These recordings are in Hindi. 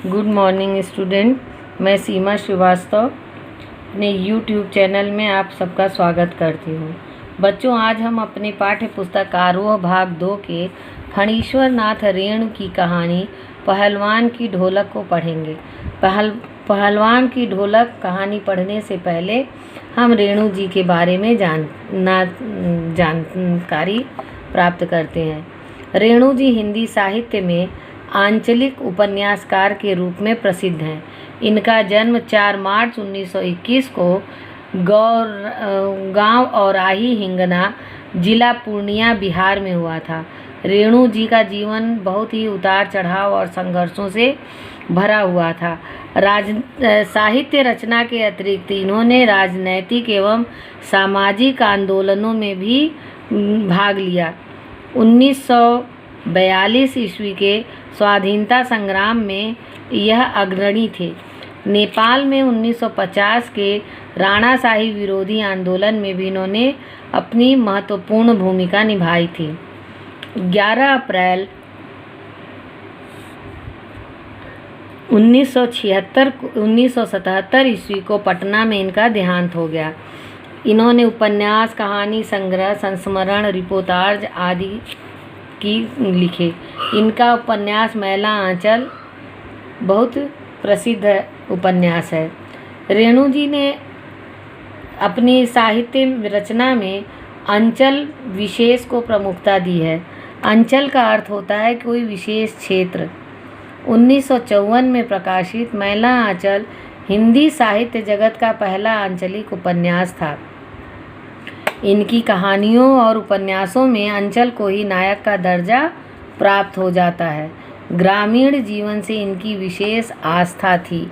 Good morning student. मैं सीमा श्रीवास्तव अपने यूट्यूब चैनल में आप सबका स्वागत करती हूँ। बच्चों, आज हम अपने पाठ्य पुस्तक आरोह भाग 2 के फणीश्वर नाथ रेणु की कहानी पहलवान की ढोलक को पढ़ेंगे। पहलवान की ढोलक कहानी पढ़ने से पहले हम रेणु जी के बारे में जानकारी प्राप्त करते हैं। रेणु जी हिंदी साहित्य में आंचलिक उपन्यासकार के रूप में प्रसिद्ध हैं। इनका जन्म 4 मार्च 1921 को गांव औराही हिंगना, जिला पूर्णिया, बिहार में हुआ था। रेणु जी का जीवन बहुत ही उतार चढ़ाव और संघर्षों से भरा हुआ था। साहित्य रचना के अतिरिक्त इन्होंने राजनैतिक एवं सामाजिक आंदोलनों में भी भाग लिया। 1942 ईस्वी के स्वाधीनता संग्राम में यह अग्रणी थे। नेपाल में 1950 के राणाशाही विरोधी आंदोलन में भी इन्होंने अपनी महत्वपूर्ण भूमिका निभाई थी। 11 अप्रैल 1977 ईस्वी को पटना में इनका देहांत हो गया। इन्होंने उपन्यास, कहानी संग्रह, संस्मरण, रिपोर्टाज आदि की लिखे। इनका उपन्यास मैला आंचल बहुत प्रसिद्ध उपन्यास है। रेणु जी ने अपनी साहित्य रचना में अंचल विशेष को प्रमुखता दी है। अंचल का अर्थ होता है कोई विशेष क्षेत्र। 1954 में प्रकाशित मैला आंचल हिंदी साहित्य जगत का पहला आंचलिक उपन्यास था। इनकी कहानियों और उपन्यासों में अंचल को ही नायक का दर्जा प्राप्त हो जाता है। ग्रामीण जीवन से इनकी विशेष आस्था थी।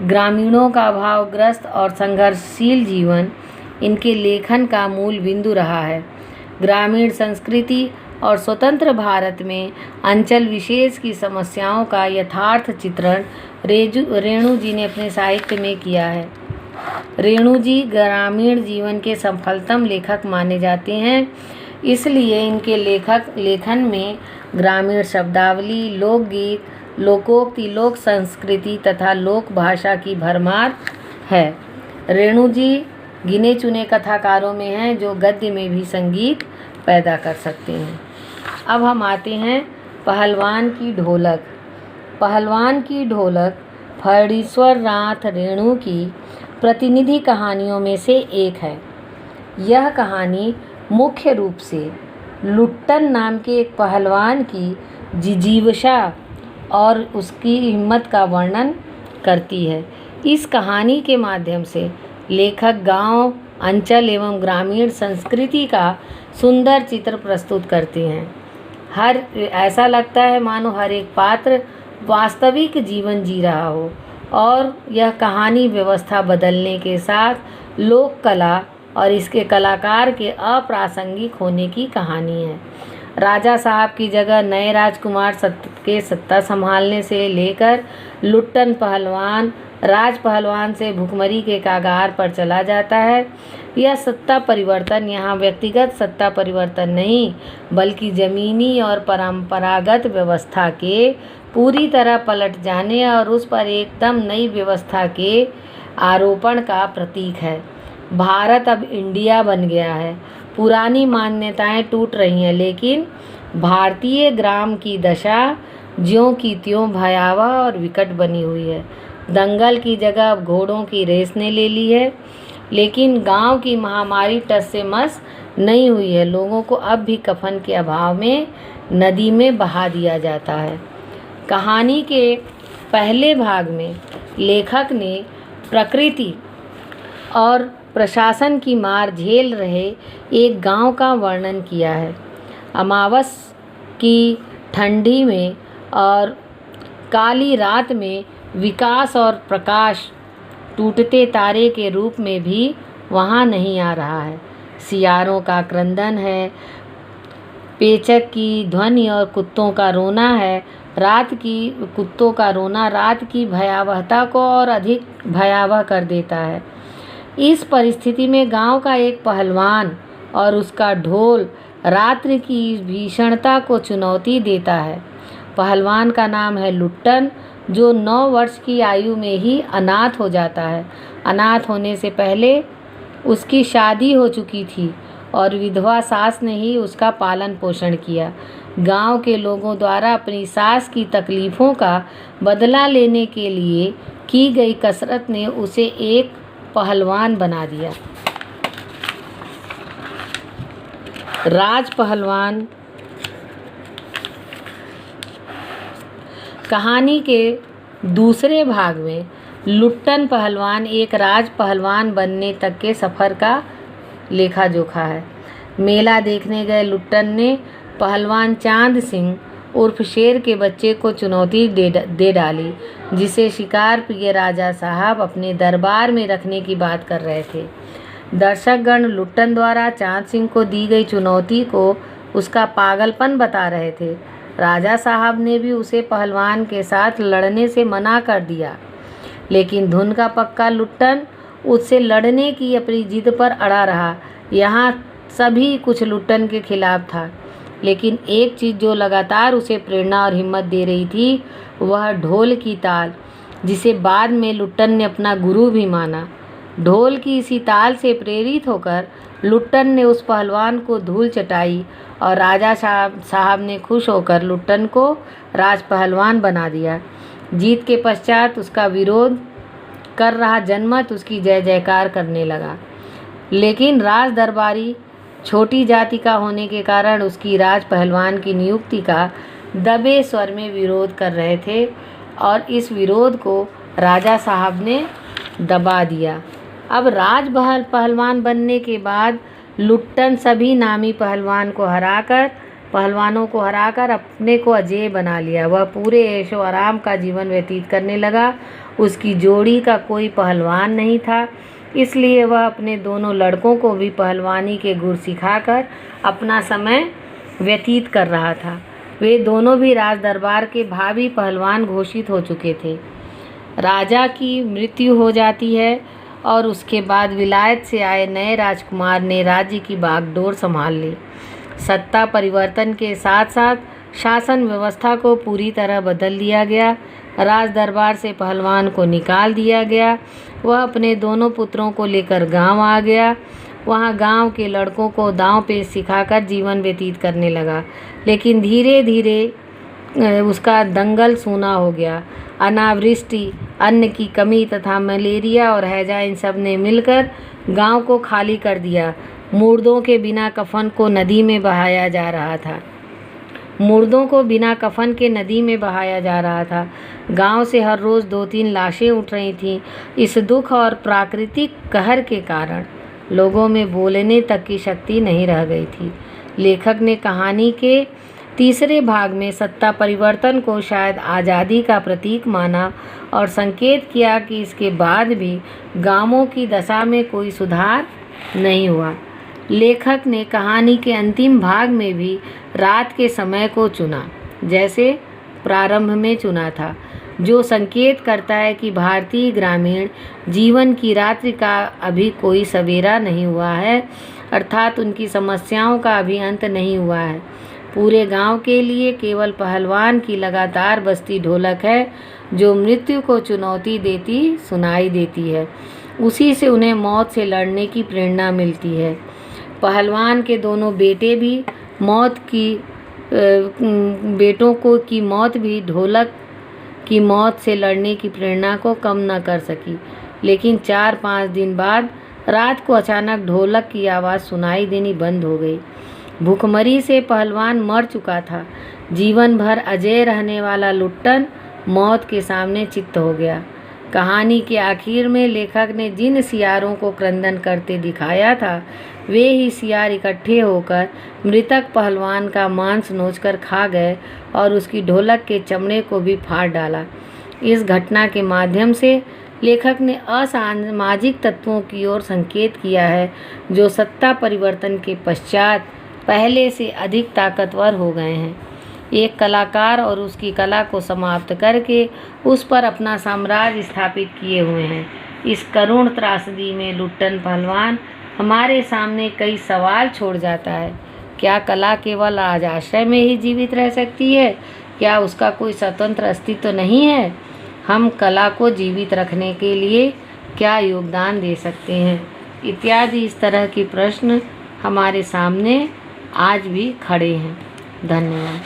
ग्रामीणों का अभावग्रस्त और संघर्षशील जीवन इनके लेखन का मूल बिंदु रहा है। ग्रामीण संस्कृति और स्वतंत्र भारत में अंचल विशेष की समस्याओं का यथार्थ चित्रण रेणु जी ने अपने साहित्य में किया है। रेणु जी ग्रामीण जीवन के सफलतम लेखक माने जाते हैं, इसलिए इनके लेखन में ग्रामीण शब्दावली, लोकगीत, लोकोक्ति, लोक संस्कृति तथा लोक भाषा की भरमार है। रेणु जी गिने चुने कथाकारों में हैं जो गद्य में भी संगीत पैदा कर सकते हैं। अब हम आते हैं पहलवान की ढोलक। पहलवान की ढोलक फणीश्वर नाथ रेणु की प्रतिनिधि कहानियों में से एक है। यह कहानी मुख्य रूप से लुट्टन नाम के एक पहलवान की जिजीविका और उसकी हिम्मत का वर्णन करती है। इस कहानी के माध्यम से लेखक गांव, अंचल एवं ग्रामीण संस्कृति का सुंदर चित्र प्रस्तुत करते हैं। ऐसा लगता है मानो हर एक पात्र वास्तविक जीवन जी रहा हो और यह कहानी व्यवस्था बदलने के साथ लोक कला और इसके कलाकार के अप्रासंगिक होने की कहानी है। राजा साहब की जगह नए राजकुमार के सत्ता संभालने से लेकर लुट्टन पहलवान राज पहलवान से भुखमरी के कागार पर चला जाता है। यह सत्ता परिवर्तन यहाँ व्यक्तिगत सत्ता परिवर्तन नहीं, बल्कि जमीनी और परंपरागत व्यवस्था के पूरी तरह पलट जाने और उस पर एकदम नई व्यवस्था के आरोपण का प्रतीक है। भारत अब इंडिया बन गया है। पुरानी मान्यताएं टूट रही हैं, लेकिन भारतीय ग्राम की दशा ज्यों की त्यों भयावह और विकट बनी हुई है। दंगल की जगह अब घोड़ों की रेस ने ले ली है, लेकिन गांव की महामारी टस से मस नहीं हुई है। लोगों को अब भी कफन के अभाव में नदी में बहा दिया जाता है। कहानी के पहले भाग में लेखक ने प्रकृति और प्रशासन की मार झेल रहे एक गांव का वर्णन किया है। अमावस की ठंडी में और काली रात में विकास और प्रकाश टूटते तारे के रूप में भी वहाँ नहीं आ रहा है। सियारों का क्रंदन है, पेचक की ध्वनि और कुत्तों का रोना है। कुत्तों का रोना रात की भयावहता को और अधिक भयावह कर देता है। इस परिस्थिति में गांव का एक पहलवान और उसका ढोल रात्रि की भीषणता को चुनौती देता है। पहलवान का नाम है लुट्टन, जो 9 वर्ष की आयु में ही अनाथ हो जाता है। अनाथ होने से पहले उसकी शादी हो चुकी थी और विधवा सास ने ही उसका पालन पोषण किया। गांव के लोगों द्वारा अपनी सास की तकलीफ़ों का बदला लेने के लिए की गई कसरत ने उसे एक पहलवान बना दिया। राज पहलवान। कहानी के दूसरे भाग में लुट्टन पहलवान एक राज पहलवान बनने तक के सफ़र का लेखा जोखा है। मेला देखने गए लुट्टन ने पहलवान चांद सिंह उर्फ शेर के बच्चे को चुनौती दे डाली, जिसे शिकार प्रिय राजा साहब अपने दरबार में रखने की बात कर रहे थे। दर्शकगण लुट्टन द्वारा चांद सिंह को दी गई चुनौती को उसका पागलपन बता रहे थे। राजा साहब ने भी उसे पहलवान के साथ लड़ने से मना कर दिया, लेकिन धुन का पक्का लुट्टन उससे लड़ने की अपनी जिद पर अड़ा रहा। यहाँ सभी कुछ लुट्टन के खिलाफ था, लेकिन एक चीज़ जो लगातार उसे प्रेरणा और हिम्मत दे रही थी वह ढोल की ताल, जिसे बाद में लुट्टन ने अपना गुरु भी माना। ढोल की इसी ताल से प्रेरित होकर लुट्टन ने उस पहलवान को धूल चटाई और राजा साहब ने खुश होकर लुट्टन को राज पहलवान बना दिया। जीत के पश्चात उसका विरोध कर रहा जनमत उसकी जय जयकार करने लगा, लेकिन राज दरबारी छोटी जाति का होने के कारण उसकी राज पहलवान की नियुक्ति का दबे स्वर में विरोध कर रहे थे और इस विरोध को राजा साहब ने दबा दिया। अब राज पहलवान बनने के बाद लुट्टन सभी नामी पहलवानों को हराकर अपने को अजेय बना लिया। वह पूरे ऐशो आराम का जीवन व्यतीत करने लगा। उसकी जोड़ी का कोई पहलवान नहीं था, इसलिए वह अपने दोनों लड़कों को भी पहलवानी के गुर सिखाकर अपना समय व्यतीत कर रहा था। वे दोनों भी राज दरबार के भावी पहलवान घोषित हो चुके थे। राजा की मृत्यु हो जाती है और उसके बाद विलायत से आए नए राजकुमार ने राज्य की बागडोर संभाल ली। सत्ता परिवर्तन के साथ साथ शासन व्यवस्था को पूरी तरह बदल दिया गया। राज दरबार से पहलवान को निकाल दिया गया। वह अपने दोनों पुत्रों को लेकर गांव आ गया। वहां गांव के लड़कों को दांव पेच सिखाकर जीवन व्यतीत करने लगा, लेकिन धीरे धीरे उसका दंगल सूना हो गया। अनावृष्टि, अन्न की कमी तथा मलेरिया और हैजा इन सब ने मिलकर गांव को खाली कर दिया। मुर्दों के बिना कफन को नदी में बहाया जा रहा था। गांव से हर रोज़ 2-3 लाशें उठ रही थीं। इस दुख और प्राकृतिक कहर के कारण लोगों में बोलने तक की शक्ति नहीं रह गई थी। लेखक ने कहानी के तीसरे भाग में सत्ता परिवर्तन को शायद आज़ादी का प्रतीक माना और संकेत किया कि इसके बाद भी गांवों की दशा में कोई सुधार नहीं हुआ। लेखक ने कहानी के अंतिम भाग में भी रात के समय को चुना, जैसे प्रारंभ में चुना था, जो संकेत करता है कि भारतीय ग्रामीण जीवन की रात्रि का अभी कोई सवेरा नहीं हुआ है, अर्थात उनकी समस्याओं का अभी अंत नहीं हुआ है। पूरे गांव के लिए केवल पहलवान की लगातार बजती ढोलक है जो मृत्यु को चुनौती देती सुनाई देती है। उसी से उन्हें मौत से लड़ने की प्रेरणा मिलती है। पहलवान के दोनों बेटे भी की मौत भी ढोलक की मौत से लड़ने की प्रेरणा को कम न कर सकी। लेकिन 4-5 दिन बाद रात को अचानक ढोलक की आवाज़ सुनाई देनी बंद हो गई। भूखमरी से पहलवान मर चुका था। जीवन भर अजय रहने वाला लुट्टन मौत के सामने चित्त हो गया। कहानी के आखिर में लेखक ने जिन सियारों को क्रंदन करते दिखाया था, वे ही सियार इकट्ठे होकर मृतक पहलवान का मांस नोचकर खा गए और उसकी ढोलक के चमड़े को भी फाड़ डाला। इस घटना के माध्यम से लेखक ने असामाजिक तत्वों की ओर संकेत किया है, जो सत्ता परिवर्तन के पश्चात पहले से अधिक ताकतवर हो गए हैं। एक कलाकार और उसकी कला को समाप्त करके उस पर अपना साम्राज्य स्थापित किए हुए हैं। इस करुण त्रासदी में लुट्टन पहलवान हमारे सामने कई सवाल छोड़ जाता है। क्या कला केवल राजाश्रय में ही जीवित रह सकती है, क्या उसका कोई स्वतंत्र अस्तित्व नहीं है? हम कला को जीवित रखने के लिए क्या योगदान दे सकते हैं? इत्यादि इस तरह के प्रश्न हमारे सामने आज भी खड़े हैं। धन्यवाद।